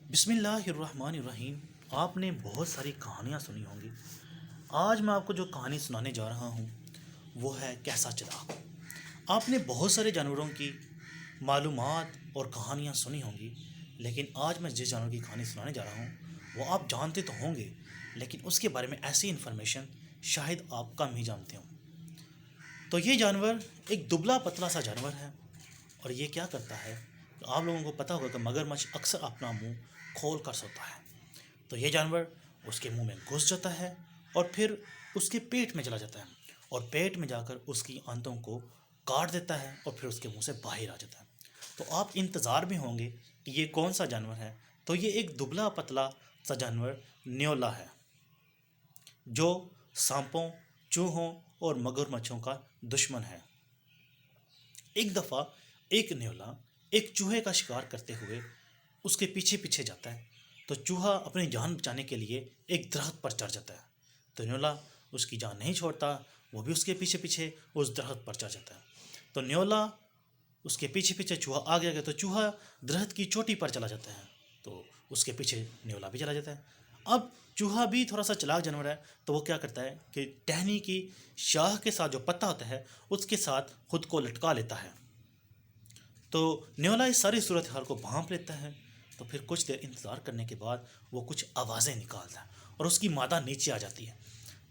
بسم اللہ الرحمن الرحیم۔ آپ نے بہت ساری کہانیاں سنی ہوں گی۔ آج میں آپ کو جو کہانی سنانے جا رہا ہوں وہ ہے کیسا چراغ۔ آپ نے بہت سارے جانوروں کی معلومات اور کہانیاں سنی ہوں گی، لیکن آج میں جس جانور کی کہانی سنانے جا رہا ہوں وہ آپ جانتے تو ہوں گے، لیکن اس کے بارے میں ایسی انفارمیشن شاید آپ کم ہی جانتے ہوں۔ تو یہ جانور ایک دبلا پتلا سا جانور ہے، اور یہ کیا کرتا ہے کہ آپ لوگوں کو پتہ ہوگا کہ مگرمچھ اکثر اپنا منہ کھول کر سوتا ہے۔ تو یہ جانور اس کے منہ میں گھس جاتا ہے اور پھر اس کے پیٹ میں چلا جاتا ہے، اور پیٹ میں جا کر اس کی آنتوں کو کاٹ دیتا ہے اور پھر اس کے منہ سے باہر آ جاتا ہے۔ تو آپ انتظار میں ہوں گے کہ یہ کون سا جانور ہے۔ تو یہ ایک دبلا پتلا سا جانور نیولا ہے، جو سانپوں، چوہوں اور مگرمچھوں کا دشمن ہے۔ ایک دفعہ ایک نیولا ایک چوہے کا شکار کرتے ہوئے اس کے پیچھے پیچھے جاتا ہے، تو چوہا اپنی جان بچانے کے لیے ایک درخت پر چڑھ جاتا ہے۔ تو نیولا اس کی جان نہیں چھوڑتا، وہ بھی اس کے پیچھے پیچھے اس درخت پر چڑھ جاتا ہے۔ تو نیولا اس کے پیچھے پیچھے چوہا آ گیا تو چوہا درخت کی چوٹی پر چلا جاتا ہے، تو اس کے پیچھے نیولا بھی چلا جاتا ہے۔ اب چوہا بھی تھوڑا سا چلاک جانور ہے، تو وہ کیا کرتا ہے کہ ٹہنی کی شاخ کے ساتھ جو پتا ہوتا ہے اس کے ساتھ خود کو لٹکا لیتا ہے۔ تو نیولا اس ساری صورتحال کو بھانپ لیتا ہے، تو پھر کچھ دیر انتظار کرنے کے بعد وہ کچھ آوازیں نکالتا ہے اور اس کی مادہ نیچے آ جاتی ہے۔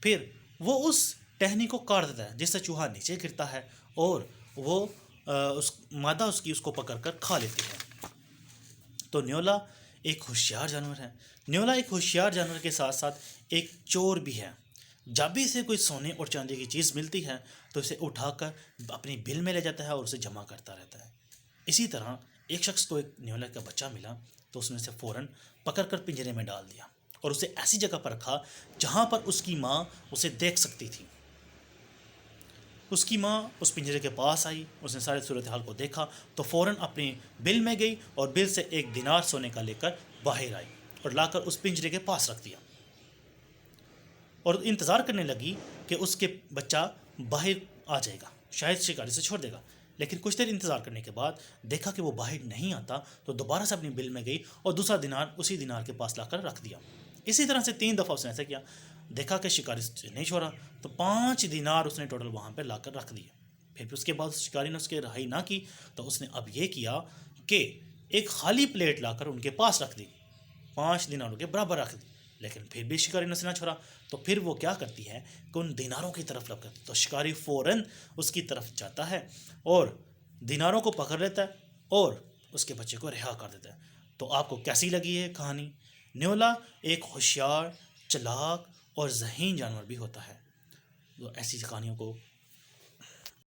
پھر وہ اس ٹہنی کو کاٹ دیتا ہے، جس سے چوہا نیچے گرتا ہے اور وہ اس مادہ اس کو پکڑ کر کھا لیتی ہے۔ تو نیولا ایک ہوشیار جانور ہے۔ نیولا ایک ہوشیار جانور کے ساتھ ساتھ ایک چور بھی ہے۔ جب بھی اسے کوئی سونے اور چاندی کی چیز ملتی ہے تو اسے اٹھا کر اپنی بل میں لے جاتا ہے اور اسے جمع کرتا رہتا ہے۔ اسی طرح ایک شخص کو ایک نیولا کا بچہ ملا، تو اس نے اسے فوراً پکڑ کر پنجرے میں ڈال دیا اور اسے ایسی جگہ پر رکھا جہاں پر اس کی ماں اسے دیکھ سکتی تھی۔ اس کی ماں اس پنجرے کے پاس آئی، اس نے سارے صورتحال کو دیکھا تو فوراً اپنی بل میں گئی اور بل سے ایک دینار سونے کا لے کر باہر آئی اور لا کر اس پنجرے کے پاس رکھ دیا، اور انتظار کرنے لگی کہ اس کے بچہ باہر آ جائے گا، شاید شکاری سے چھوڑ دے گا۔ لیکن کچھ دیر انتظار کرنے کے بعد دیکھا کہ وہ باہر نہیں آتا، تو دوبارہ سے اپنی بل میں گئی اور دوسرا دینار اسی دینار کے پاس لا کر رکھ دیا۔ اسی طرح سے 3 دفعہ اس نے ایسا کیا، دیکھا کہ شکاری سے نہیں چھوڑا، تو 5 دینار اس نے ٹوٹل وہاں پہ لا کر رکھ دیے۔ پھر اس کے بعد اس شکاری نے اس کے رہائی نہ کی، تو اس نے اب یہ کیا کہ ایک خالی پلیٹ لا کر ان کے پاس رکھ دی، 5 دیناروں کے برابر رکھ دی، لیکن پھر بھی شکاری نے اسے نہ چھوڑا۔ تو پھر وہ کیا کرتی ہے کہ ان دیناروں کی طرف لپ کرتی، تو شکاری فوراً اس کی طرف جاتا ہے اور دیناروں کو پکڑ لیتا ہے اور اس کے بچے کو رہا کر دیتا ہے۔ تو آپ کو کیسی لگی ہے کہانی؟ نیولا ایک ہوشیار، چلاک اور ذہین جانور بھی ہوتا ہے۔ تو ایسی کہانیوں کو